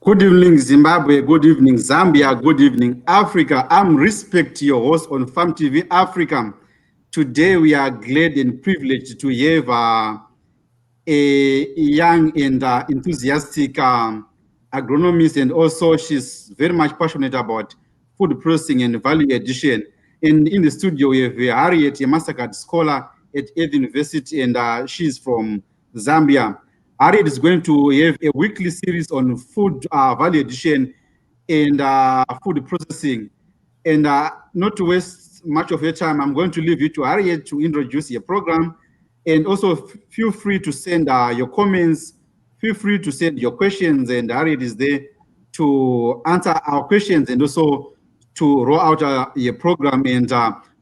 Good evening, Zimbabwe. Good evening, Zambia. Good evening, Africa. I'm Respect, your host on Farm TV Africa. Today, we are glad and privileged to have a young and enthusiastic agronomist, and also she's very much passionate about food processing and value addition. And in the studio, we have Harriet, a MasterCard scholar at Ed University, and she's from Zambia. Harriet is going to have a weekly series on food value addition and food processing. And not to waste much of your time, I'm going to leave you to Harriet to introduce your program. And also feel free to send your comments, feel free to send your questions, and Harriet is there to answer our questions and also to roll out your program and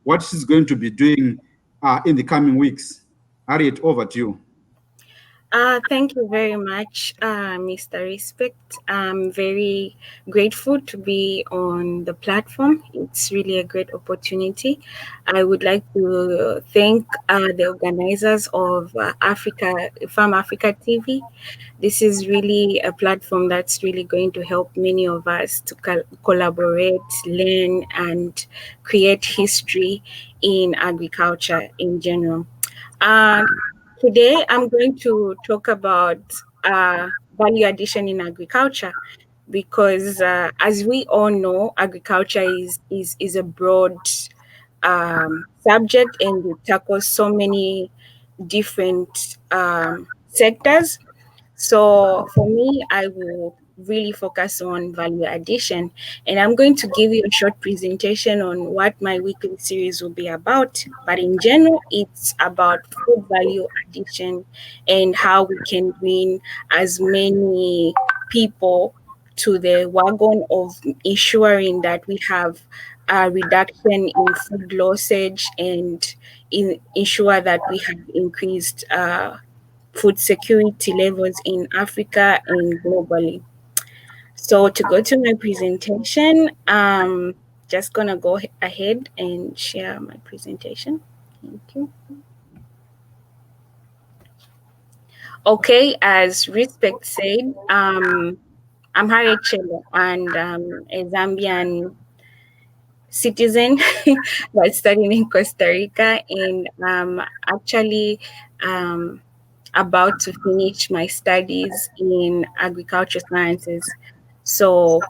what she's going to be doing in the coming weeks. Harriet, over to you. Thank you very much, Mr. Respect. I'm very grateful to be on the platform. It's really a great opportunity. I would like to thank the organizers of Farm Africa TV. This is really a platform that's really going to help many of us to collaborate, learn, and create history in agriculture in general. Uh, Today, I'm going to talk about value addition in agriculture because, as we all know, agriculture is a broad subject and it tackles so many different sectors. So for me, I will really focus on value addition. And I'm going to give you a short presentation on what my weekly series will be about. But in general, it's about food value addition and how we can bring as many people to the wagon of ensuring that we have a reduction in food lossage and ensure that we have increased food security levels in Africa and globally. So to go to my presentation, just gonna go ahead and share my presentation. Thank you. Okay, as Respect said, I'm Harriet and a Zambian citizen but studying in Costa Rica, and actually um, about to finish my studies in agriculture sciences. So,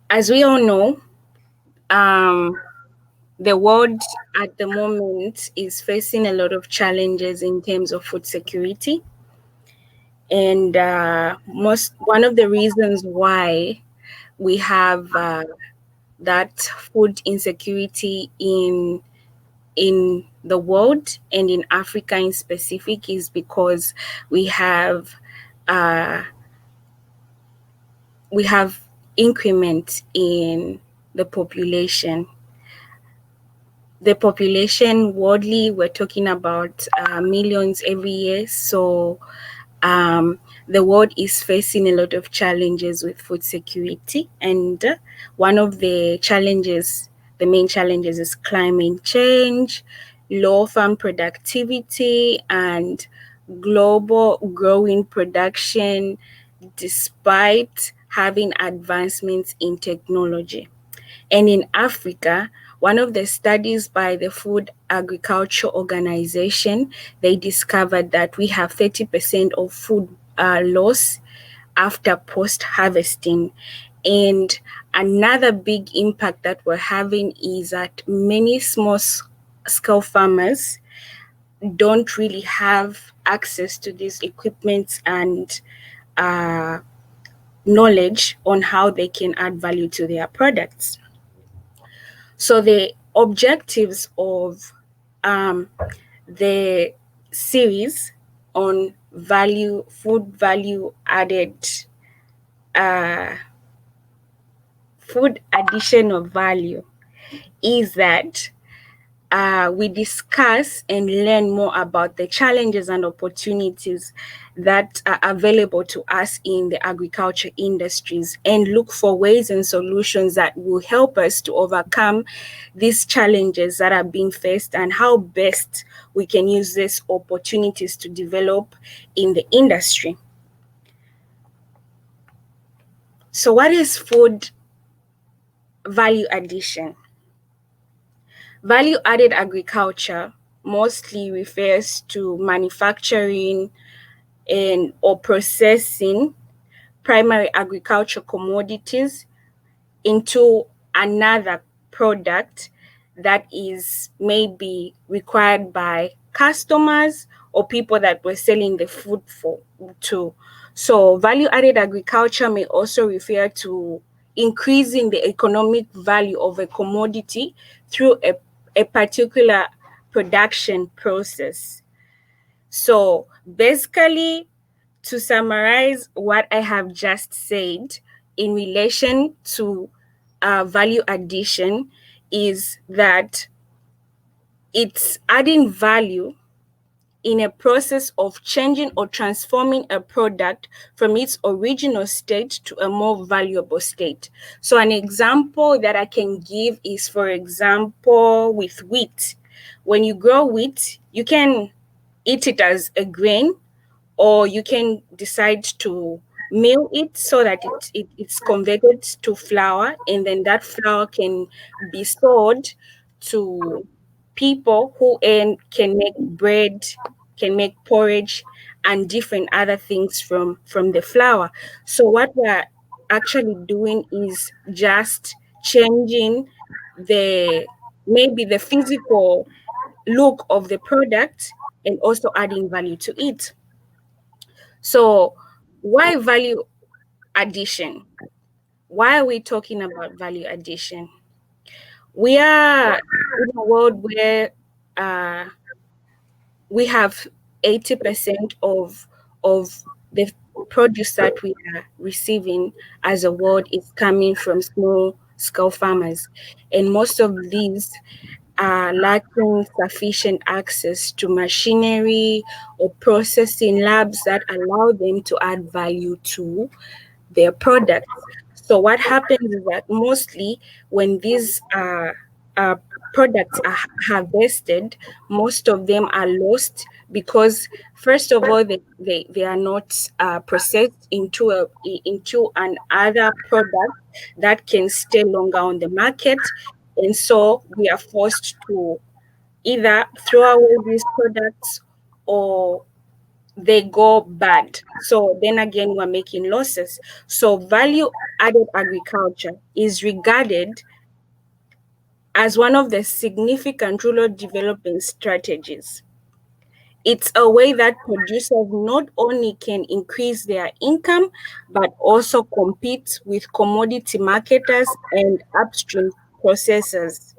as we all know, the world at the moment is facing a lot of challenges in terms of food security. And one of the reasons why we have that food insecurity in the world and in Africa in specific is because we have uh, increment in the population. The population worldly, we're talking about millions every year. So the world is facing a lot of challenges with food security, and one of the main challenges is climate change, low farm productivity, and global growing production despite having advancements in technology. And in Africa, one of the studies by the Food Agriculture Organization, they discovered that we have 30% of food loss after post-harvesting. And another big impact that we're having is that many small-scale farmers don't really have access to these equipments and knowledge on how they can add value to their products. So the objectives of the series on food value added, food addition of value is that we discuss and learn more about the challenges and opportunities that are available to us in the agriculture industries and look for ways and solutions that will help us to overcome these challenges that are being faced and how best we can use these opportunities to develop in the industry. So what is food value addition? Value added agriculture mostly refers to manufacturing and or processing primary agricultural commodities into another product that is maybe required by customers or people that we're selling the food for to. So value added agriculture may also refer to increasing the economic value of a commodity through a particular production process. So basically, to summarize what I have just said in relation to value addition, is that it's adding value in a process of changing or transforming a product from its original state to a more valuable state. So an example that I can give is, for example, with wheat. When you grow wheat, you can eat it as a grain, or you can decide to mill it so that it's converted to flour, and then that flour can be sold to people who can make bread, can make porridge, and different other things from the flour. So what we're actually doing is just changing the maybe the physical look of the product and also adding value to it. So, why value addition? Why are we talking about value addition? We are in a world where uh, we have 80% of the produce that we are receiving as a world is coming from small scale farmers, and most of these are lacking sufficient access to machinery or processing labs that allow them to add value to their products. So what happens is that mostly when these uh, products are harvested, most of them are lost because first of all they are not processed into an other product that can stay longer on the market, and so we are forced to either throw away these products or they go bad. So then again, we're making losses. So value added agriculture is regarded as one of the significant rural development strategies. It's a way that producers not only can increase their income, but also compete with commodity marketers and upstream processors.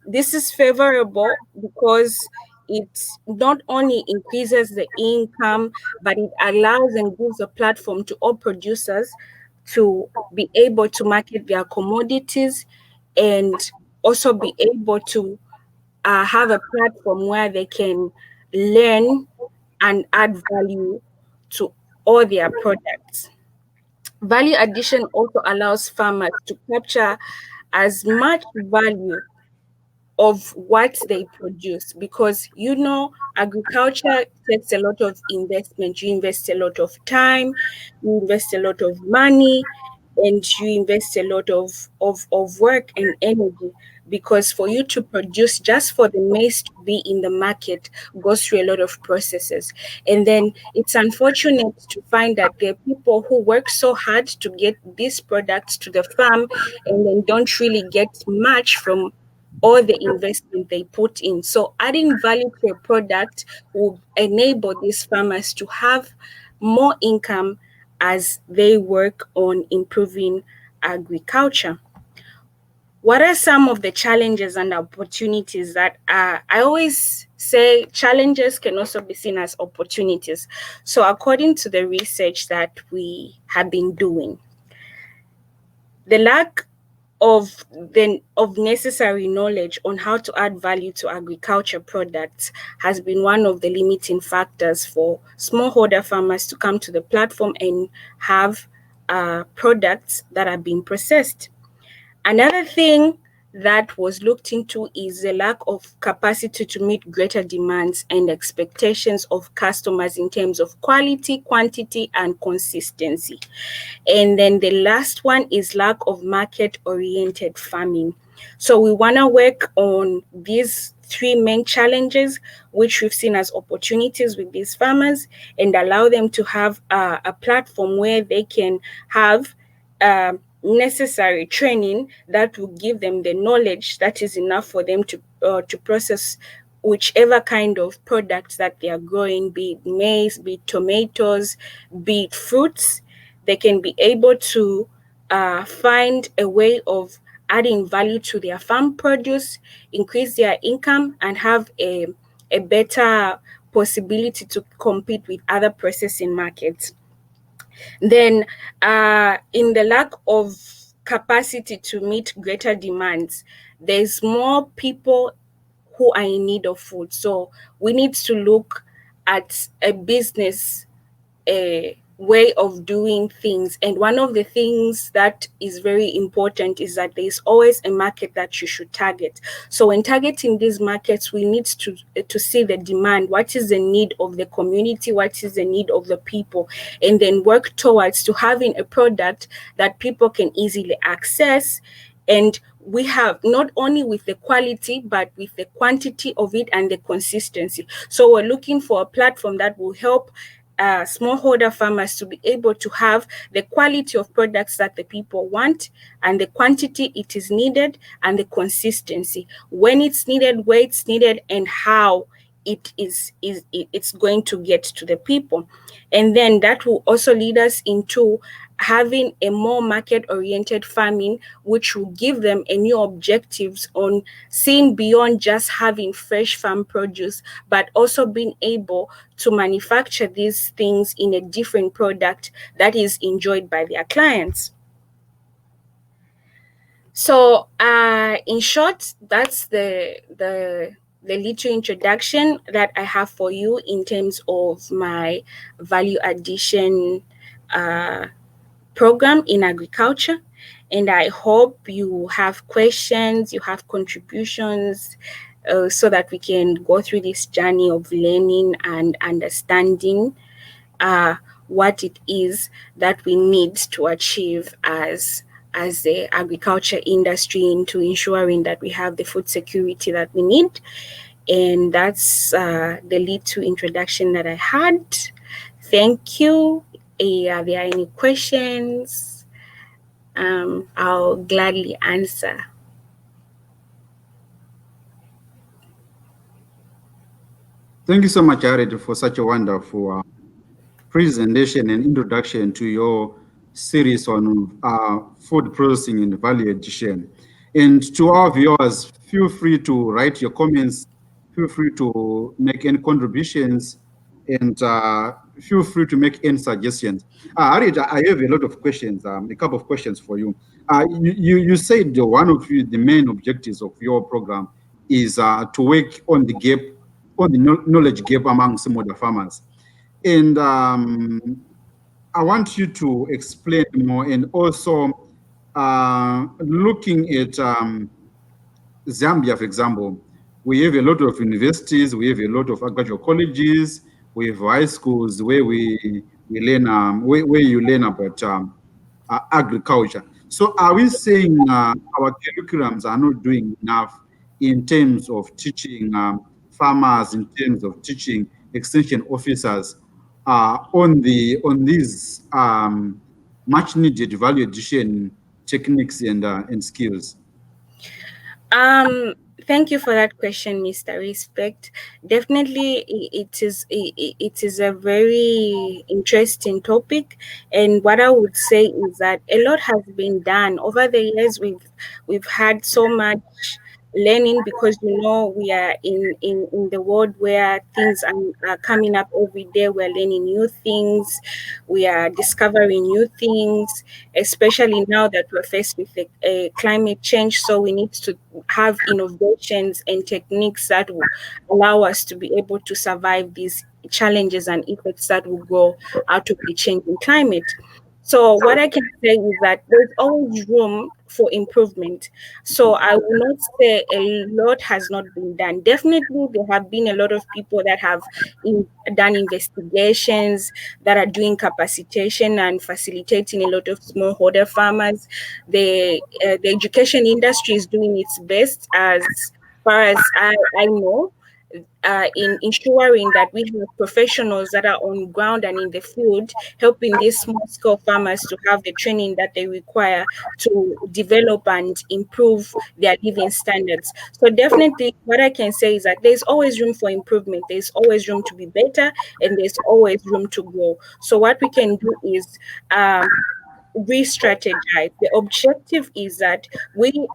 This is favorable because it not only increases the income, but it allows and gives a platform to all producers to be able to market their commodities and also be able to have a platform where they can learn and add value to all their products. Value addition also allows farmers to capture as much value of what they produce, because agriculture takes a lot of investment. You invest a lot of time, you invest a lot of money, and you invest a lot of work and energy, because for you to produce, just for the maize to be in the market, goes through a lot of processes. And then it's unfortunate to find that there are people who work so hard to get these products to the farm and then don't really get much from all the investment they put in. So adding value to a product will enable these farmers to have more income as they work on improving agriculture. What are some of the challenges and opportunities that I always say challenges can also be seen as opportunities. So according to the research that we have been doing, the lack of necessary knowledge on how to add value to agriculture products has been one of the limiting factors for smallholder farmers to come to the platform and have products that are being processed. Another thing that was looked into is the lack of capacity to meet greater demands and expectations of customers in terms of quality, quantity, and consistency. And then the last one is lack of market oriented farming. So we want to work on these three main challenges, which we've seen as opportunities with these farmers, and allow them to have a platform where they can have necessary training that will give them the knowledge that is enough for them to process whichever kind of products that they are growing, be it maize, be it tomatoes, be it fruits. They can be able to find a way of adding value to their farm produce, increase their income, and have a better possibility to compete with other processing markets. Then, in the lack of capacity to meet greater demands, there's more people who are in need of food. So we need to look at a business a way of doing things. And one of the things that is very important is that there's always a market that you should target. So when targeting these markets, we need to see the demand, what is the need of the community, what is the need of the people, and then work towards to having a product that people can easily access. And we have not only with the quality but with the quantity of it and the consistency. So we're looking for a platform that will help smallholder farmers to be able to have the quality of products that the people want, and the quantity it is needed, and the consistency when it's needed, where it's needed, and how it's going to get to the people. And then that will also lead us into having a more market oriented farming, which will give them a new objectives on seeing beyond just having fresh farm produce, but also being able to manufacture these things in a different product that is enjoyed by their clients. So, in short, that's the little introduction that I have for you in terms of my value addition uh, program in agriculture. And I hope you have questions, you have contributions, so that we can go through this journey of learning and understanding uh, what it is that we need to achieve as the agriculture industry into ensuring that we have the food security that we need. And that's the little introduction that I had. Thank you. Are there any questions? I'll gladly answer. Thank you so much, Harriet, for such a wonderful presentation and introduction to your series on food processing and value addition. And to our viewers, feel free to write your comments, feel free to make any contributions, and feel free to make any suggestions. Harriet, I have a lot of questions, a couple of questions for you. You said one of the main objectives of your program is to work on the gap, on the knowledge gap among smallholder farmers. And I want you to explain more, and also looking at Zambia, for example, we have a lot of universities, we have a lot of agricultural colleges, we have high schools where we learn where you learn about agriculture. So, are we saying our curriculums are not doing enough in terms of teaching farmers, in terms of teaching extension officers on these much needed value addition techniques and skills? Um, Thank you for that question, Mr. Respect. Definitely, it is a very interesting topic, and what I would say is that a lot has been done over the years. We've had so much learning because we are in the world where things are coming up every day. We're learning new things, we are discovering new things, especially now that we're faced with a climate change. So we need to have innovations and techniques that will allow us to be able to survive these challenges and effects that will grow out of the changing climate. So what I can say is that there's always room for improvement. So I will not say a lot has not been done. Definitely, there have been a lot of people that have done investigations, that are doing capacitation and facilitating a lot of smallholder farmers. The education industry is doing its best, as far as I know, in ensuring that we have professionals that are on ground and in the field, helping these small scale farmers to have the training that they require to develop and improve their living standards. So, definitely, what I can say is that there's always room for improvement, there's always room to be better, and there's always room to grow. So, what we can do is re-strategize. The objective is that we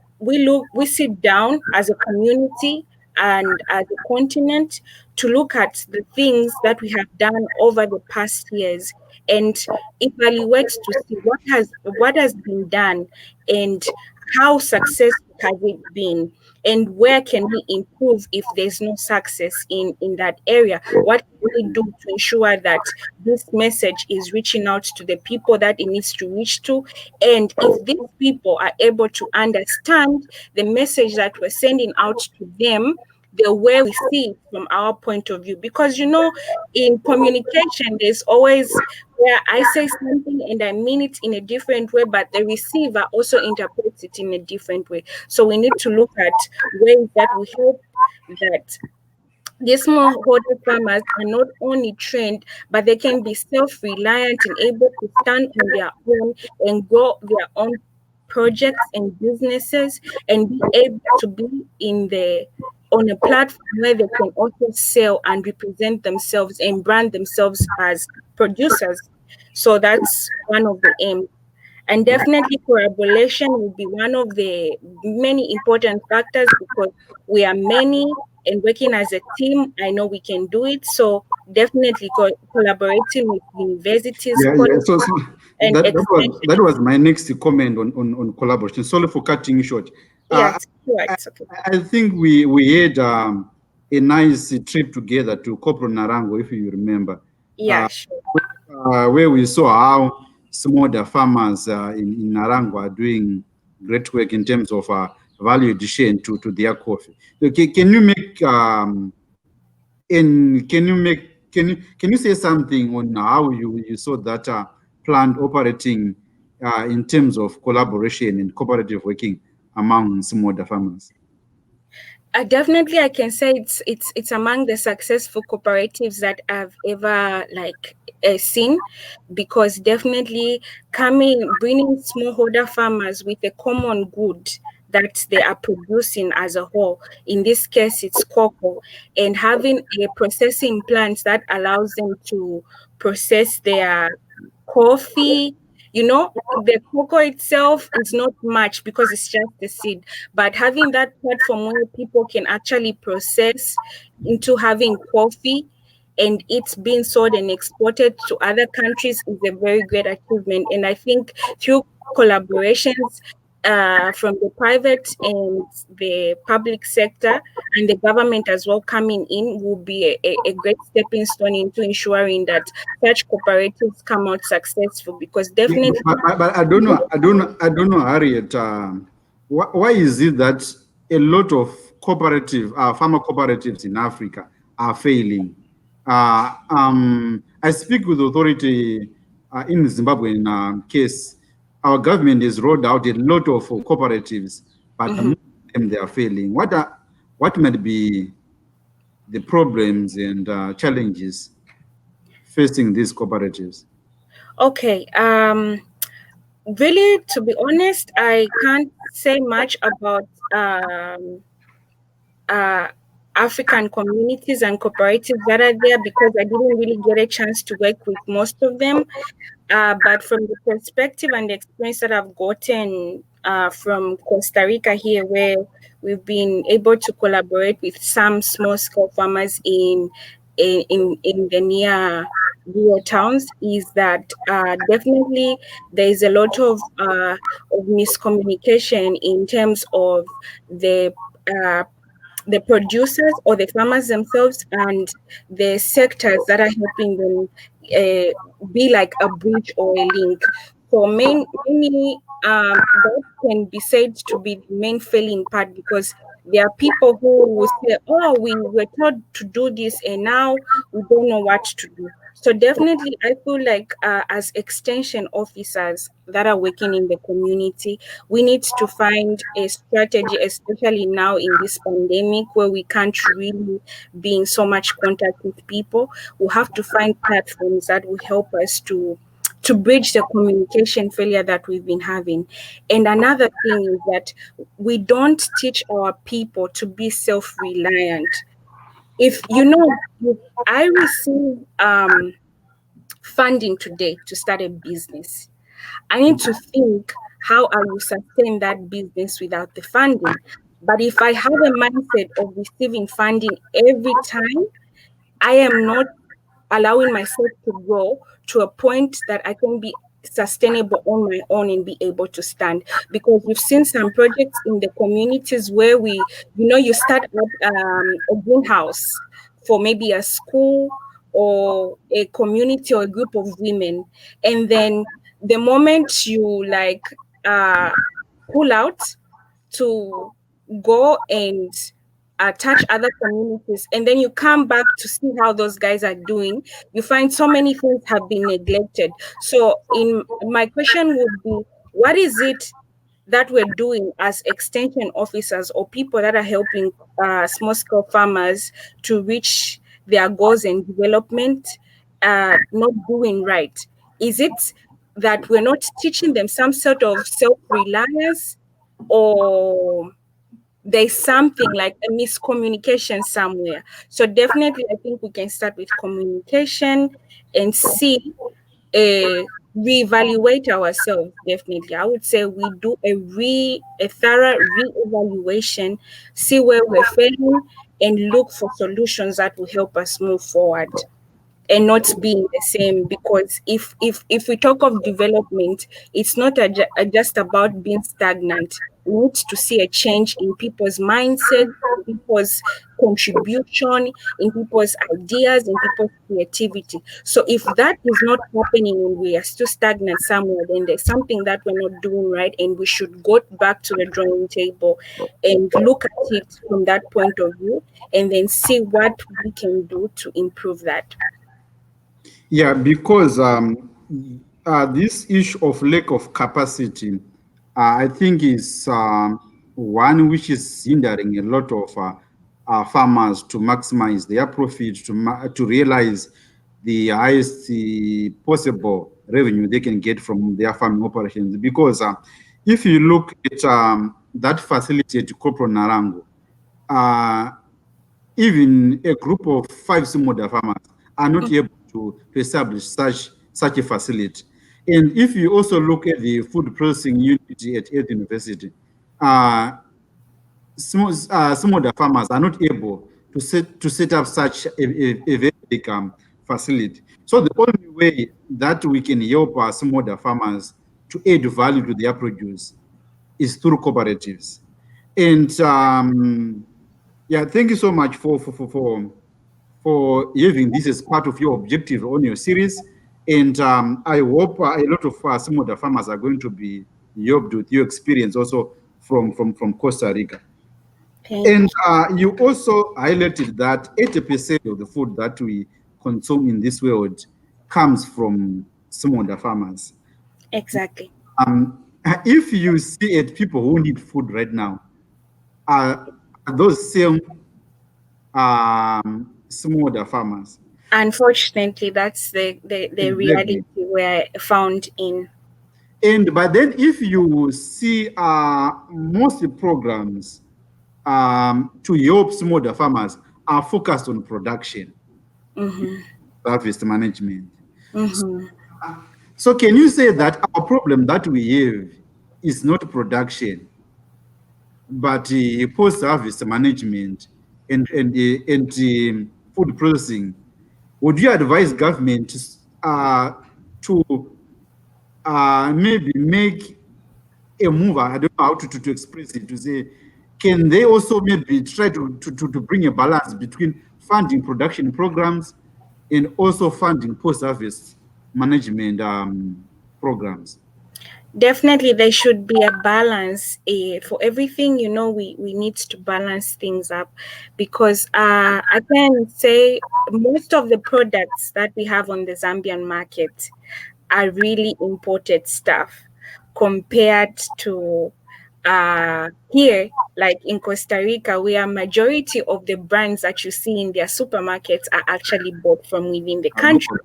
sit down as a community and as a continent to look at the things that we have done over the past years and evaluate to see what has been done and how successful has it been, and where can we improve if there's no success in that area. What can we do to ensure that this message is reaching out to the people that it needs to reach to, and if these people are able to understand the message that we're sending out to them the way we see it from our point of view. Because in communication there's always where I say something and I mean it in a different way, but the receiver also interprets it in a different way. So we need to look at ways that we help that these smallholder farmers are not only trained, but they can be self-reliant and able to stand on their own and grow their own projects and businesses, and be able to be in the on a platform where they can also sell and represent themselves and brand themselves as producers. So that's one of the aims. And definitely collaboration will be one of the many important factors, because we are many and working as a team, I know we can do it. So definitely collaborating with universities, Yeah, yeah. colleges, So and that extension. was my next comment on collaboration. Sorry for cutting you short. Yeah, Uh, it's right. I, It's okay. I think we had a nice trip together to Kopro Narango, if you remember, Yeah, sure. where we saw how smallholder farmers in Narango are doing great work in terms of value addition to their coffee. Okay, can you say something on how you saw that plant operating in terms of collaboration and cooperative working among smallholder farmers? Definitely, I can say it's among the successful cooperatives that I've ever seen, because definitely bringing smallholder farmers with a common good that they are producing as a whole. In this case, it's cocoa, and having a processing plant that allows them to process their coffee. The cocoa itself is not much because it's just the seed, but having that platform where people can actually process into having coffee and it's being sold and exported to other countries is a very great achievement. And I think through collaborations from the private and the public sector and the government as well coming in will be a great stepping stone into ensuring that such cooperatives come out successful, because Yeah, definitely. but I don't know, Harriet. Why is it that a lot of farmer cooperatives in Africa are failing? I speak with authority in Zimbabwean case. Our government has rolled out a lot of cooperatives, but Mhm. most of them they are failing. What might be the problems and challenges facing these cooperatives? Okay. Really, to be honest, I can't say much about uh, African communities and cooperatives that are there, because I didn't really get a chance to work with most of them. But from the perspective and the experience that I've gotten from Costa Rica here, where we've been able to collaborate with some small scale farmers in the near rural towns, is that definitely there is a lot of miscommunication in terms of the uh, the producers or the farmers themselves and the sectors that are helping them be like a bridge or a link. So many that can be said to be the main failing part, because there are people who will say, "Oh, we were told to do this, and now we don't know what to do." So definitely, I feel like as extension officers that are working in the community, we need to find a strategy, especially now in this pandemic where we can't really be in so much contact with people. We have to find platforms that will help us to bridge the communication failure that we've been having. And another thing is that we don't teach our people to be self-reliant. If you know, if I receive funding today to start a business, I need to think how I will sustain that business without the funding. But if I have a mindset of receiving funding every time, I am not allowing myself to grow to a point that I can be sustainable on my own and be able to stand. Because we've seen some projects in the communities where you start up a greenhouse for maybe a school or a community or a group of women. And then the moment you uh, pull out to go and touch other communities, and then you come back to see how those guys are doing, you find so many things have been neglected. So in my question would be, what is it that we're doing as extension officers or people that are helping small scale farmers to reach their goals and development, not doing right? Is it that we're not teaching them some sort of self-reliance, or there's something like a miscommunication somewhere? So definitely, I think we can start with communication and see, reevaluate ourselves. Definitely, I would say we do a thorough reevaluation, see where we're failing, and look for solutions that will help us move forward and not being the same. Because if we talk of development, it's not just about being stagnant. We need to see a change in people's mindset, in people's contribution, in people's ideas, in people's creativity. So if that is not happening and we are still stagnant somewhere, then there's something that we're not doing right, and we should go back to the drawing table and look at it from that point of view, and then see what we can do to improve that. Yeah, because this issue of lack of capacity, I think is one which is hindering a lot of farmers to maximize their profit, to realize the highest possible revenue they can get from their farming operations. Because if you look at that facility at Kopro Narango, uh, even a group of 5 smallholder farmers are not able to establish such a facility. And if you also look at the food processing unit at Earth University, uh, smallholder farmers are not able to set up such a very big facility. So the only way that we can help our smallholder farmers to add value to their produce is through cooperatives. And yeah, thank you so much for having this as part of your objective on your series. And I hope a lot of some of the farmers are going to be helped with your experience also from Costa Rica. Thank And you. you also highlighted that 80% of the food that we consume in this world comes from smallholder farmers. Exactly. If you see at people who need food right now, are those same smallholder farmers. Unfortunately, that's the reality Exactly. we're found in. And but then if you see most programs to help smallholder farmers are focused on production, Mm-hmm. harvest management. Mm-hmm. So can you say that our problem that we have is not production, but post-harvest management and food processing? Would you advise government to maybe make a move? I don't know how to express it, to say, can they also maybe try to bring a balance between funding production programs and also funding post-harvest management programs? Definitely, there should be a balance. For everything, we need to balance things up, because I can say most of the products that we have on the Zambian market are really imported stuff compared to here, like in Costa Rica, where majority of the brands that you see in their supermarkets are actually bought from within the Are local. country.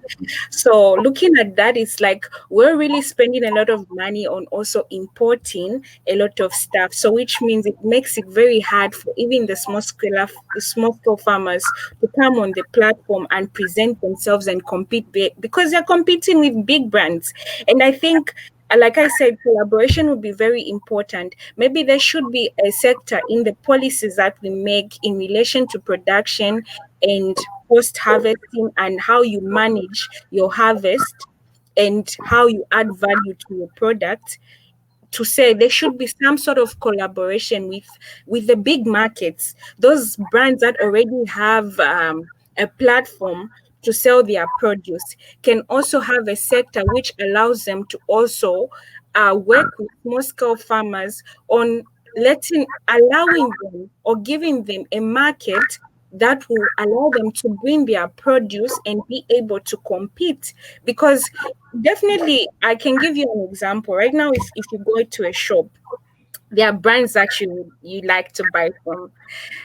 So looking at that, it's like we're really spending a lot of money on also importing a lot of stuff. So which means it makes it very hard for even the small scale farmers to come on the platform and present themselves and compete because they're competing with big brands. And I think, like I said, collaboration would be very important. Maybe there should be a sector in the policies that we make in relation to production and post harvesting, and how you manage your harvest and how you add value to your product, to say there should be some sort of collaboration with the big markets, those brands that already have a platform to sell their produce, can also have a sector which allows them to also work with small scale farmers on allowing them or giving them a market that will allow them to bring their produce and be able to compete. Because definitely, I can give you an example. Right now, if you go to a shop, there are brands that you like to buy from.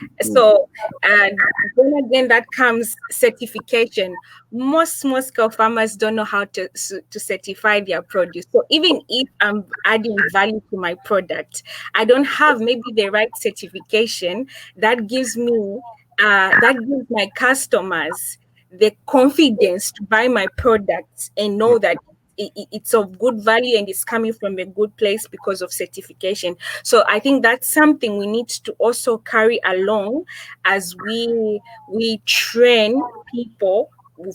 Yeah. So, and then again, that comes certification. Most small scale farmers don't know how to certify their produce. So, even if I'm adding value to my product, I don't have maybe the right certification that gives me, that gives my customers the confidence to buy my products and know that it's of good value and it's coming from a good place because of certification. So I think that's something we need to also carry along as we train people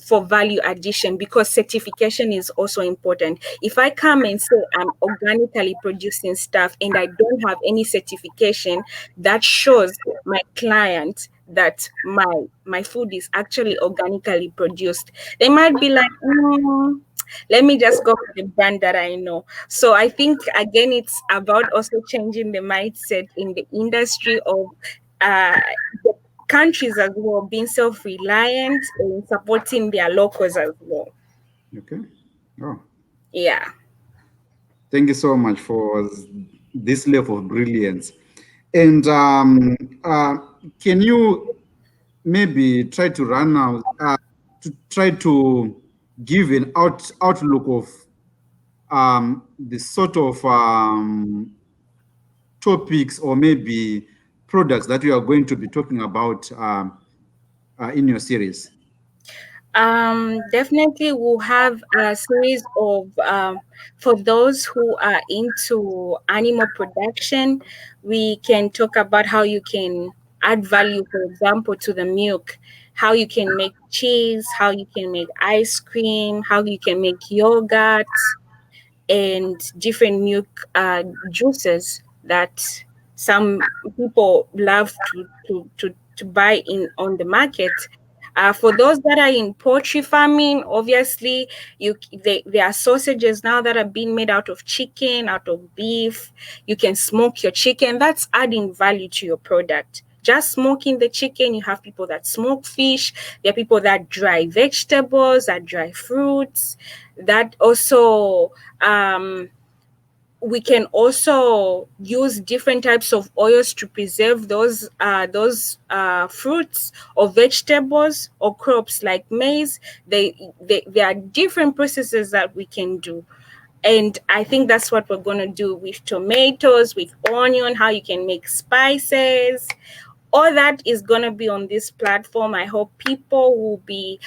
for value addition, because certification is also important. If I come and say I'm organically producing stuff and I don't have any certification that shows my client that my food is actually organically produced, they might be like, let me just go for the brand that I know. So I think again, it's about also changing the mindset in the industry of uh, the countries as well, being self-reliant and supporting their locals as well. Okay. Oh, Yeah. thank you so much for this level of brilliance. And uh, can you maybe try to run out, to try to give an outlook of the sort of topics or maybe products that you are going to be talking about in your series? Definitely we'll have a series of for those who are into animal production, we can talk about how you can add value, for example, to the milk, how you can make cheese, how you can make ice cream, how you can make yogurt, and different milk juices that some people love to buy in on the market. For those that are in poultry farming, obviously, there are sausages now that are being made out of chicken, out of beef. You can smoke your chicken. That's adding value to your product. Just smoking the chicken, you have people that smoke fish. There are people that dry vegetables, that dry fruits, that also we can also use different types of oils to preserve those fruits or vegetables or crops like maize. There are different processes that we can do, and I think that's what we're going to do with tomatoes, with onion, how you can make spices. All that is going to be on this platform. I hope people will be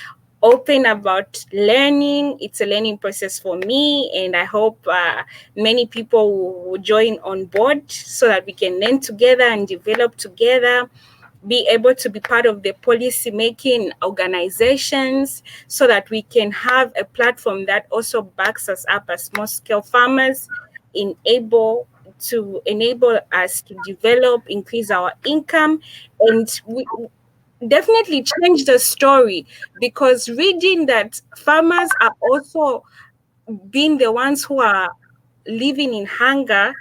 open about learning. It's a learning process for me, and I hope many people will join on board so that we can learn together and develop together, be able to be part of the policy making organizations, so that we can have a platform that also backs us up as small scale farmers, enable us to develop, increase our income, and we definitely change the story, because reading that farmers are also being the ones who are living in hunger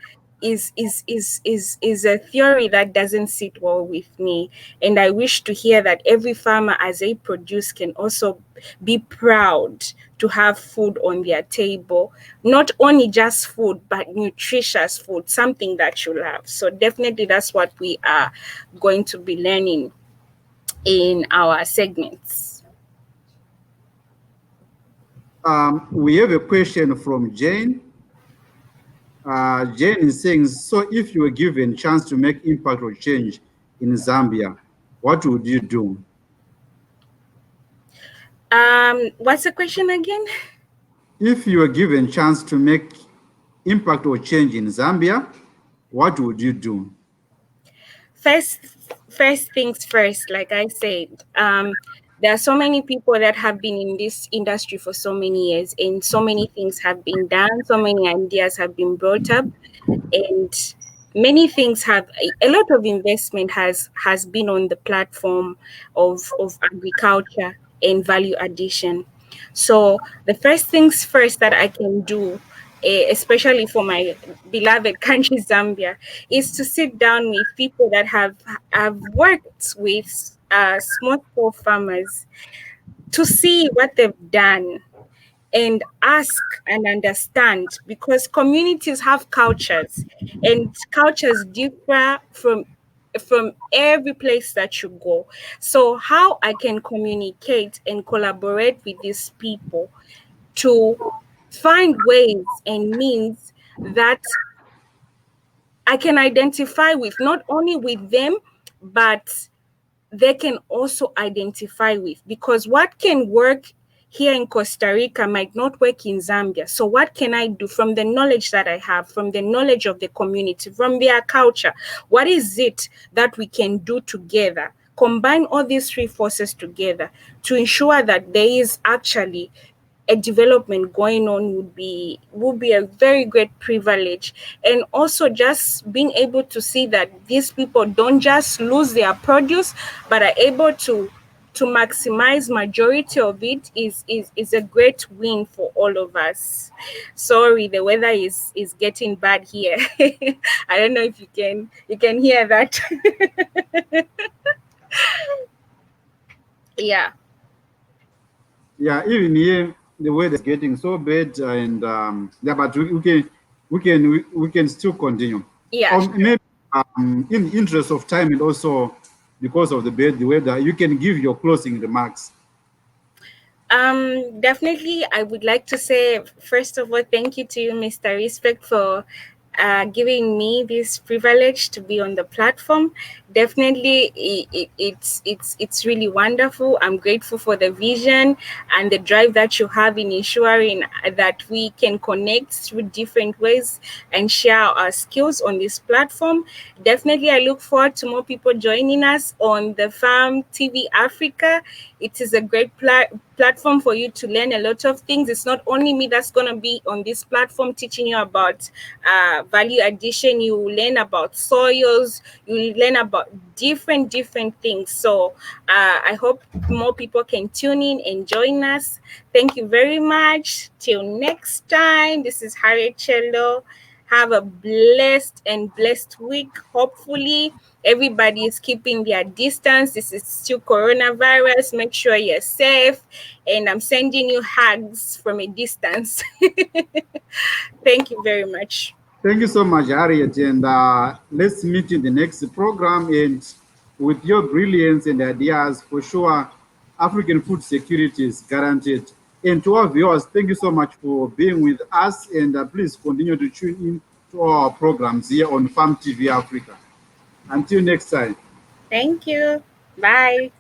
is a theory that doesn't sit well with me. And I wish to hear that every farmer, as they produce, can also be proud to have food on their table. Not only just food, but nutritious food, something that you love. So definitely that's what we are going to be learning in our segments. We have a question from Jane. Jane is saying, so if you were given chance to make impact or change in Zambia, what would you do? What's the question again? If you were given chance to make impact or change in Zambia, what would you do? First, first things first, like I said, there are so many people that have been in this industry for so many years, and so many things have been done, so many ideas have been brought up, and many things have a lot of investment has been on the platform of agriculture and value addition. So the first things first that I can do, especially for my beloved country Zambia, is to sit down with people that have worked with small scale farmers to see what they've done and ask and understand, because communities have cultures and cultures differ from every place that you go. So how I can communicate and collaborate with these people to find ways and means that I can identify with, not only with them, but they can also identify with, because what can work here in Costa Rica might not work in Zambia. So what can I do from the knowledge that I have, from the knowledge of the community, from their culture? What is it that we can do together? Combine all these three forces together to ensure that there is actually a development going on. Would be a very great privilege. And also just being able to see that these people don't just lose their produce but are able to maximize majority of it is a great win for all of us. Sorry, the weather is getting bad here. I don't know if you can hear that. Yeah. Yeah, even here the weather is getting so bad, and yeah, but we can still continue. Yeah. Or maybe in the interest of time and also because of the bad the weather, you can give your closing remarks. Definitely, I would like to say, first of all, thank you to you, Mr. Respect, for giving me this privilege to be on the platform. Definitely, it's really wonderful. I'm grateful for the vision and the drive that you have in ensuring that we can connect through different ways and share our skills on this platform. Definitely, I look forward to more people joining us on the Farm TV Africa. It is a great platform for you to learn a lot of things. It's not only me that's going to be on this platform teaching you about value addition. You will learn about soils. You will learn about different things. So I hope more people can tune in and join us. Thank you very much. Till next time, this is Harriet Cello. Have a blessed week. Hopefully, everybody is keeping their distance. This is still coronavirus. Make sure you're safe. And I'm sending you hugs from a distance. Thank you very much. Thank you so much, Harriet, and let's meet in the next program. And with your brilliance and ideas, for sure, African food security is guaranteed. And to our viewers, thank you so much for being with us, and please continue to tune in to our programs here on Farm TV Africa. Until next time. Thank you. Bye.